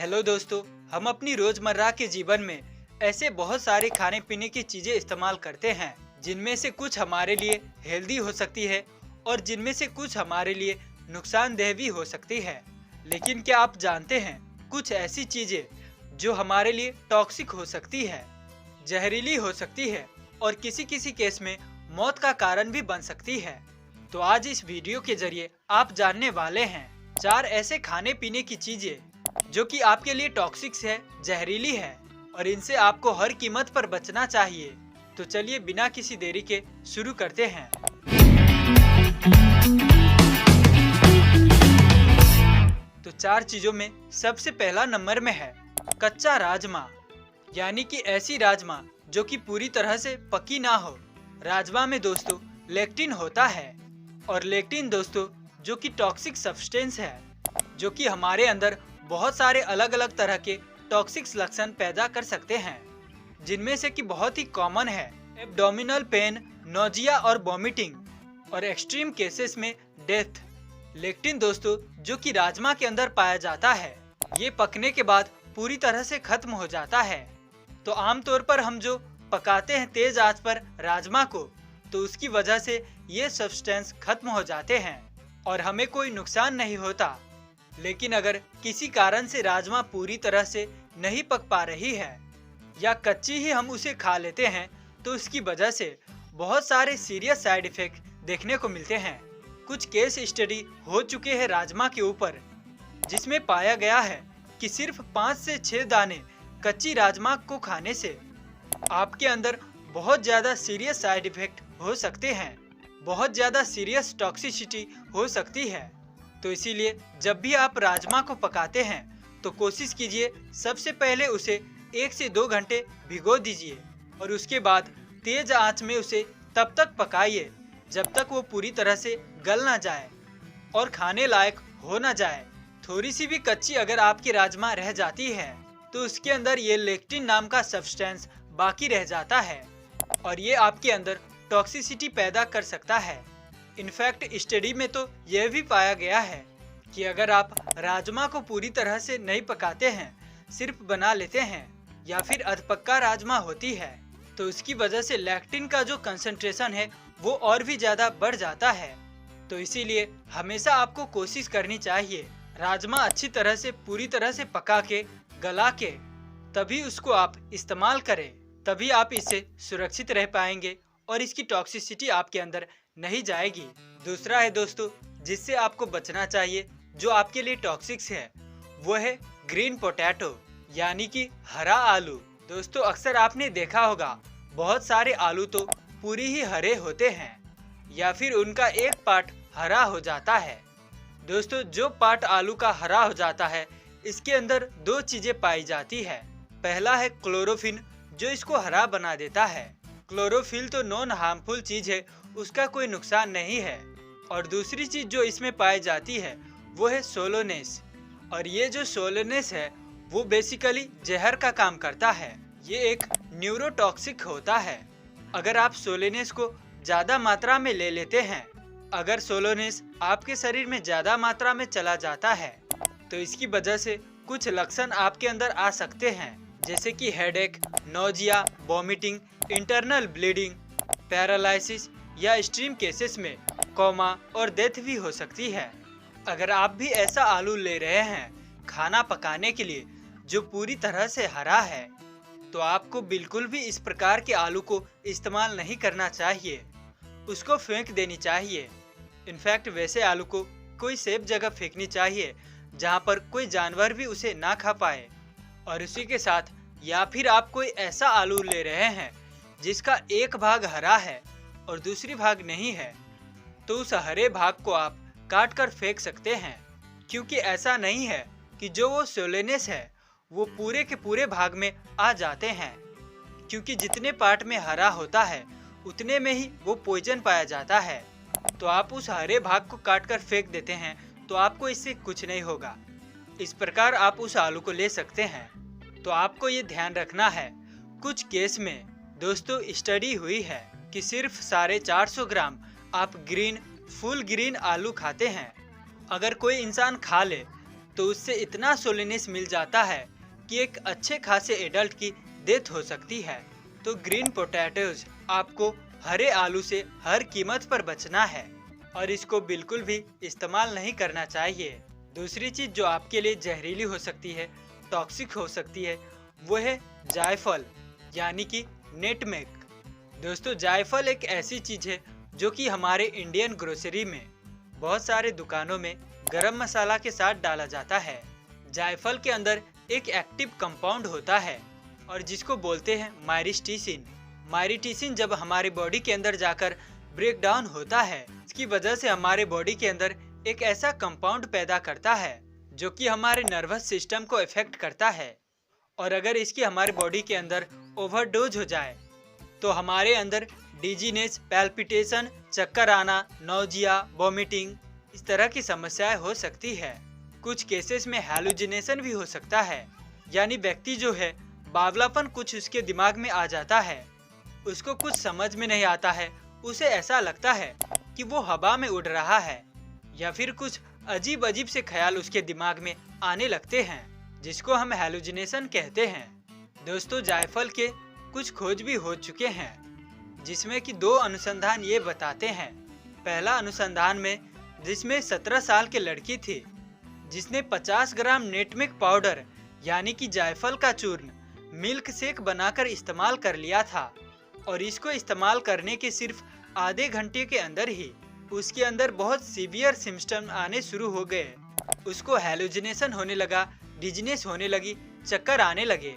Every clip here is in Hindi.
हेलो दोस्तों, हम अपनी रोजमर्रा के जीवन में ऐसे बहुत सारे खाने पीने की चीजें इस्तेमाल करते हैं जिनमें से कुछ हमारे लिए हेल्दी हो सकती है और जिनमें से कुछ हमारे लिए नुकसानदेह भी हो सकती है। लेकिन क्या आप जानते हैं कुछ ऐसी चीजें जो हमारे लिए टॉक्सिक हो सकती है, जहरीली हो सकती है और किसी किसी केस में मौत का कारण भी बन सकती है। तो आज इस वीडियो के जरिए आप जानने वाले हैं 4 ऐसे खाने पीने की चीजें जो कि आपके लिए टॉक्सिक है, जहरीली है और इनसे आपको हर कीमत पर बचना चाहिए। तो चलिए बिना किसी देरी के शुरू करते हैं। तो 4 चीजों में सबसे पहला नंबर में है कच्चा राजमा, यानी कि ऐसी राजमा जो कि पूरी तरह से पकी ना हो। राजमा में दोस्तों लेक्टिन होता है और लेक्टिन दोस्तों जो कि टॉक्सिक सब्सटेंस है, जो कि हमारे अंदर बहुत सारे अलग अलग तरह के टॉक्सिक लक्षण पैदा कर सकते हैं, जिनमें से कि बहुत ही कॉमन है एब्डोमिनल पेन, नोजिया और वॉमिटिंग और एक्सट्रीम केसेस में डेथ। लेक्टिन दोस्तों जो कि राजमा के अंदर पाया जाता है, ये पकने के बाद पूरी तरह से खत्म हो जाता है। तो आमतौर पर हम जो पकाते हैं तेज आंच पर राजमा को, तो उसकी वजह से ये सब्सटेंस खत्म हो जाते हैं और हमें कोई नुकसान नहीं होता। लेकिन अगर किसी कारण से राजमा पूरी तरह से नहीं पक पा रही है या कच्ची ही हम उसे खा लेते हैं, तो इसकी वजह से बहुत सारे सीरियस साइड इफेक्ट देखने को मिलते हैं। कुछ केस स्टडी हो चुके हैं राजमा के ऊपर, जिसमें पाया गया है कि सिर्फ 5 से 6 दाने कच्ची राजमा को खाने से आपके अंदर बहुत ज़्यादा सीरियस साइड इफेक्ट हो सकते हैं, बहुत ज़्यादा सीरियस टॉक्सिसिटी हो सकती है। तो इसीलिए जब भी आप राजमा को पकाते हैं तो कोशिश कीजिए सबसे पहले उसे 1 से 2 घंटे भिगो दीजिए और उसके बाद तेज आंच में उसे तब तक पकाइए जब तक वो पूरी तरह से गल ना जाए और खाने लायक हो ना जाए। थोड़ी सी भी कच्ची अगर आपकी राजमा रह जाती है तो उसके अंदर ये लेक्टिन नाम का सब्सटेंस बाकी रह जाता है और ये आपके अंदर टॉक्सिसिटी पैदा कर सकता है। इनफैक्ट स्टडी में तो यह भी पाया गया है कि अगर आप राजमा को पूरी तरह से नहीं पकाते हैं, सिर्फ बना लेते हैं या फिर अधपक्का राजमा होती है, तो उसकी वजह से लैक्टिन का जो कंसंट्रेशन है वो और भी ज़्यादा बढ़ जाता है। तो इसीलिए हमेशा आपको कोशिश करनी चाहिए राजमा अच्छी तरह से पूरी तरह से पका के गला के तभी उसको आप इस्तेमाल करें, तभी आप इससे सुरक्षित रह पाएंगे और इसकी टॉक्सिसिटी आपके अंदर नहीं जाएगी। दूसरा है दोस्तों जिससे आपको बचना चाहिए, जो आपके लिए टॉक्सिक है, वो है ग्रीन पोटैटो, यानी कि हरा आलू। दोस्तों अक्सर आपने देखा होगा बहुत सारे आलू तो पूरी ही हरे होते हैं या फिर उनका एक पार्ट हरा हो जाता है। दोस्तों जो पार्ट आलू का हरा हो जाता है, इसके अंदर 2 चीजें पाई जाती है। पहला है क्लोरोफिन जो इसको हरा बना देता है। क्लोरोफिल तो नॉन हार्मफुल चीज है, उसका कोई नुकसान नहीं है। और दूसरी चीज जो इसमें पाई जाती है वो है सोलोनेस, और ये जो सोलोनेस है वो बेसिकली जहर का काम करता है। ये एक न्यूरोटॉक्सिक होता है। अगर आप सोलोनेस को ज़्यादा मात्रा में ले लेते हैं, अगर सोलोनेस आपके शरीर में ज़्यादा मात्रा में चला जाता है, तो इसकी वजह से कुछ लक्षण आपके अंदर आ सकते हैं, जैसे कि headache, nausea, vomiting, internal bleeding, paralysis या एक्सट्रीम केसेस में कोमा और डेथ भी हो सकती है। अगर आप भी ऐसा आलू ले रहे हैं खाना पकाने के लिए जो पूरी तरह से हरा है, तो आपको बिल्कुल भी इस प्रकार के आलू को इस्तेमाल नहीं करना चाहिए, उसको फेंक देनी चाहिए। इनफैक्ट वैसे आलू को कोई सेफ जगह फेंकनी चाहिए जहां पर कोई जानवर भी उसे ना खा पाए। और उसी के साथ या फिर आप कोई ऐसा आलू ले रहे हैं जिसका एक भाग हरा है और दूसरी भाग नहीं है, तो उस हरे भाग को आप काट कर फेंक सकते हैं, क्योंकि ऐसा नहीं है कि जो वो सोलेनेस है वो पूरे के पूरे भाग में आ जाते हैं, क्योंकि जितने पार्ट में हरा होता है उतने में ही वो पॉइजन पाया जाता है। तो आप उस हरे भाग को काट कर फेंक देते हैं तो आपको इससे कुछ नहीं होगा। इस प्रकार आप उस आलू को ले सकते हैं। तो आपको ये ध्यान रखना है, कुछ केस में दोस्तों स्टडी हुई है कि सिर्फ 450 ग्राम आप फुल ग्रीन आलू खाते हैं, अगर कोई इंसान खा ले तो उससे इतना सोलिनेस मिल जाता है कि एक अच्छे खासे एडल्ट की डेथ हो सकती है। तो ग्रीन पोटैटोज आपको हरे आलू से हर कीमत पर बचना है और इसको बिल्कुल भी इस्तेमाल नहीं करना चाहिए। दूसरी चीज जो आपके लिए जहरीली हो सकती है, टॉक्सिक हो सकती है, वो है जायफल यानी कि नेटमेग। दोस्तों, जायफल एक ऐसी चीज है जो कि हमारे इंडियन ग्रोसरी में बहुत सारे दुकानों में गरम मसाला के साथ डाला जाता है। जायफल के अंदर एक एक्टिव कंपाउंड होता है और जिसको बोलते हैं माइरिस्टीसिन। माइरिस्टीसिन जब हमारे बॉडी के अंदर जाकर ब्रेक डाउन होता है, इसकी वजह से हमारे बॉडी के अंदर एक ऐसा कंपाउंड पैदा करता है जो कि हमारे नर्वस सिस्टम को इफेक्ट करता है। और अगर इसकी हमारे बॉडी के अंदर ओवरडोज हो जाए तो हमारे अंदर डिजीनेस, पैल्पिटेशन, चक्कर आना, नौजिया, वॉमिटिंग, इस तरह की समस्याएं हो सकती है। कुछ केसेस में हैलुसिनेशन भी हो सकता है, यानी व्यक्ति जो है बावलापन कुछ उसके दिमाग में आ जाता है, उसको कुछ समझ में नहीं आता है, उसे ऐसा लगता है कि वो हवा में उड़ रहा है या फिर कुछ अजीब अजीब से ख्याल उसके दिमाग में आने लगते हैं, जिसको हम हैलुसिनेशन कहते हैं। दोस्तों, जायफल के कुछ खोज भी हो चुके हैं जिसमें कि 2 अनुसंधान ये बताते हैं। पहला अनुसंधान में जिसमें 17 साल की लड़की थी जिसने 50 ग्राम नेटमेग पाउडर यानी कि जायफल का चूर्ण मिल्क शेक बनाकर इस्तेमाल कर लिया था और इसको इस्तेमाल करने के सिर्फ आधे घंटे के अंदर ही उसके अंदर बहुत सीवियर सिम्पटम आने शुरू हो गए। उसको हैलुसिनेशन होने लगा, डिजीनेस होने लगी, चक्कर आने लगे,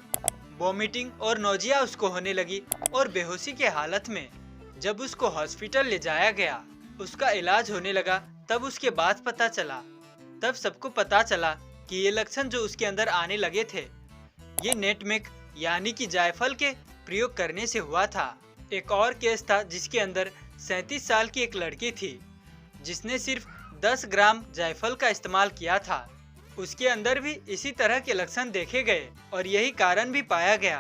वॉमिटिंग और नोजिया उसको होने लगी और बेहोशी के हालत में जब उसको हॉस्पिटल ले जाया गया, उसका इलाज होने लगा, तब उसके बाद पता चला, तब सबको पता चला कि ये लक्षण जो उसके अंदर आने लगे थे ये नेटमेग यानी कि जायफल के प्रयोग करने से हुआ था। एक और केस था जिसके अंदर 37 साल की एक लड़की थी जिसने सिर्फ 10 ग्राम जायफल का इस्तेमाल किया था। उसके अंदर भी इसी तरह के लक्षण देखे गए और यही कारण भी पाया गया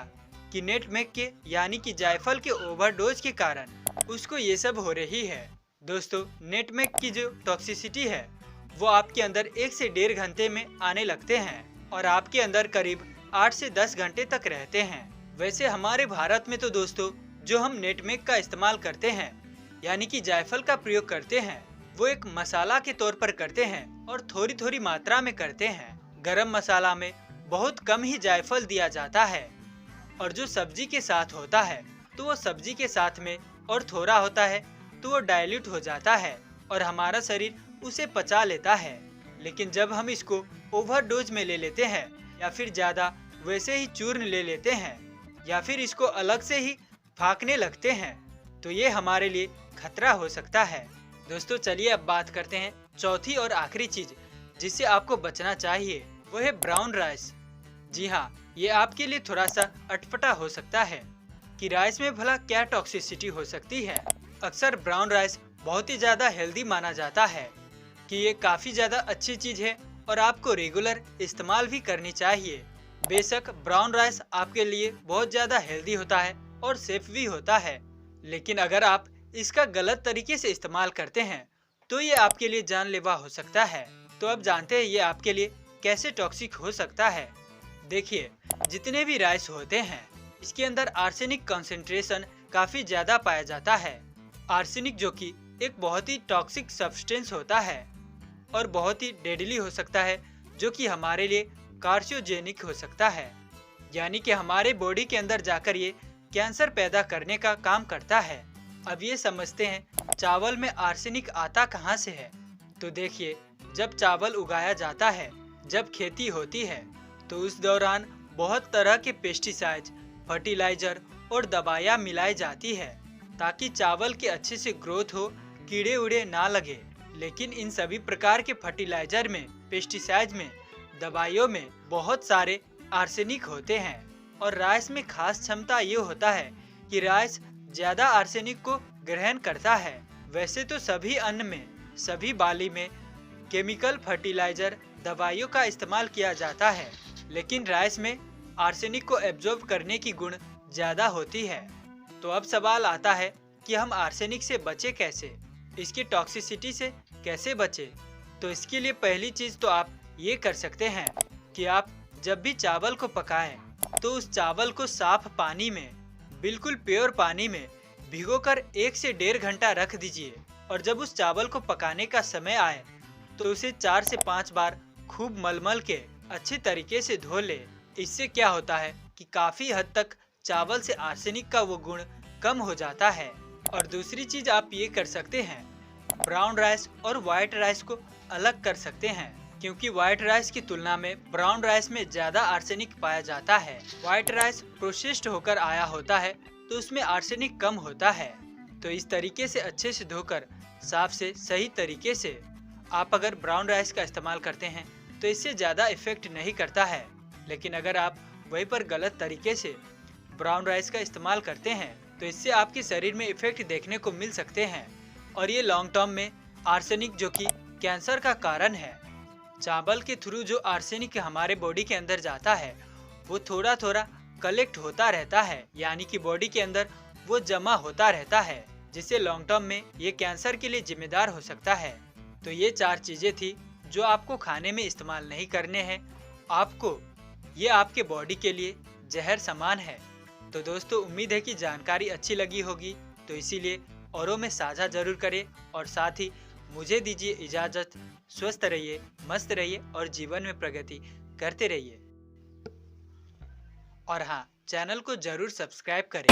कि नेटमेग के यानी कि जायफल के ओवरडोज के कारण उसको ये सब हो रही है। दोस्तों, नेटमेग की जो टॉक्सिसिटी है वो आपके अंदर 1 से 1.5 घंटे में आने लगते हैं और आपके अंदर करीब 8 से 10 घंटे तक रहते हैं। वैसे हमारे भारत में तो दोस्तों जो हम नेटमेग का इस्तेमाल करते हैं यानी कि जायफल का प्रयोग करते हैं वो एक मसाला के तौर पर करते हैं और थोड़ी थोड़ी मात्रा में करते हैं। गरम मसाला में बहुत कम ही जायफल दिया जाता है और जो सब्जी के साथ होता है तो वो सब्जी के साथ में और थोड़ा होता है तो वो डाइल्यूट हो जाता है और हमारा शरीर उसे पचा लेता है। लेकिन जब हम इसको ओवरडोज में ले लेते हैं या फिर ज़्यादा वैसे ही चूर्ण ले लेते हैं या फिर इसको अलग से ही फाँकने लगते हैं तो ये हमारे लिए खतरा हो सकता है। दोस्तों, चलिए अब बात करते हैं चौथी और आखिरी चीज जिससे आपको बचना चाहिए, वो है ब्राउन राइस। जी हाँ, ये आपके लिए थोड़ा सा अटपटा हो सकता है कि राइस में भला क्या टॉक्सिसिटी हो सकती है। अक्सर ब्राउन राइस बहुत ही ज़्यादा हेल्दी माना जाता है कि ये काफ़ी ज़्यादा अच्छी चीज़ है और आपको रेगुलर इस्तेमाल भी करनी चाहिए। बेशक ब्राउन राइस आपके लिए बहुत ज़्यादा हेल्दी होता है और सेफ भी होता है, लेकिन अगर आप इसका गलत तरीके से इस्तेमाल करते हैं तो ये आपके लिए जानलेवा हो सकता है। तो अब जानते हैं ये आपके लिए कैसे टॉक्सिक हो सकता है। देखिए, जितने भी राइस होते हैं इसके अंदर आर्सेनिक कंसंट्रेशन काफ़ी ज़्यादा पाया जाता है। आर्सेनिक जो कि एक बहुत ही टॉक्सिक सब्सटेंस होता है और बहुत ही डेडली हो सकता है, जो कि हमारे लिए कार्सियोजेनिक हो सकता है, यानी कि हमारे बॉडी के अंदर जाकर ये कैंसर पैदा करने का काम करता है। अब ये समझते हैं चावल में आर्सेनिक आता कहाँ से है। तो देखिए, जब चावल उगाया जाता है, जब खेती होती है तो उस दौरान बहुत तरह के पेस्टिसाइड्स, फर्टिलाइजर और दवाइयाँ मिलाई जाती है ताकि चावल के अच्छे से ग्रोथ हो, कीड़े उड़े ना लगे। लेकिन इन सभी प्रकार के फर्टिलाइजर में, पेस्टिसाइड्स में, दवाइयों में बहुत सारे आर्सेनिक होते हैं और राइस में खास क्षमता ये होता है कि राइस ज़्यादा आर्सेनिक को ग्रहण करता है। वैसे तो सभी अन्न में, सभी बाली में केमिकल फर्टिलाइजर, दवाइयों का इस्तेमाल किया जाता है, लेकिन राइस में आर्सेनिक को एब्जॉर्ब करने की गुण ज़्यादा होती है। तो अब सवाल आता है कि हम आर्सेनिक से बचे कैसे, इसकी टॉक्सिसिटी से कैसे बचे। तो इसके लिए पहली चीज़ तो आप ये कर सकते हैं कि आप जब भी चावल को पकाएं तो उस चावल को साफ पानी में, बिल्कुल प्योर पानी में भिगोकर 1 से 1.5 घंटा रख दीजिए और जब उस चावल को पकाने का समय आए तो उसे 4 से 5 बार खूब मलमल के अच्छे तरीके से धो ले। इससे क्या होता है कि काफी हद तक चावल से आर्सेनिक का वो गुण कम हो जाता है। और दूसरी चीज आप ये कर सकते हैं, ब्राउन राइस और व्हाइट राइस को अलग कर सकते हैं, क्योंकि व्हाइट राइस की तुलना में ब्राउन राइस में ज्यादा आर्सेनिक पाया जाता है। व्हाइट राइस प्रोसेस्ड होकर आया होता है तो उसमें आर्सेनिक कम होता है। तो इस तरीके से अच्छे से धोकर साफ से सही तरीके से आप अगर ब्राउन राइस का इस्तेमाल करते हैं तो इससे ज़्यादा इफेक्ट नहीं करता है। लेकिन अगर आप वहीं पर गलत तरीके से ब्राउन राइस का इस्तेमाल करते हैं तो इससे आपके शरीर में इफेक्ट देखने को मिल सकते हैं और ये लॉन्ग टर्म में आर्सेनिक, जो कि कैंसर का कारण है। चावल के थ्रू जो आर्सेनिक हमारे बॉडी के अंदर जाता है वो थोड़ा थोड़ा कलेक्ट होता रहता है, यानी कि बॉडी के अंदर वो जमा होता रहता है, जिससे लॉन्ग टर्म में ये कैंसर के लिए जिम्मेदार हो सकता है। तो ये 4 चीजें थी जो आपको खाने में इस्तेमाल नहीं करने हैं। ये आपके बॉडी के लिए जहर समान है। तो दोस्तों, उम्मीद है कि जानकारी अच्छी लगी होगी, तो इसीलिए औरों में साझा जरूर करें और साथ ही मुझे दीजिए इजाजत। स्वस्थ रहिए, मस्त रहिए और जीवन में प्रगति करते रहिए। और हाँ, चैनल को जरूर सब्सक्राइब करें।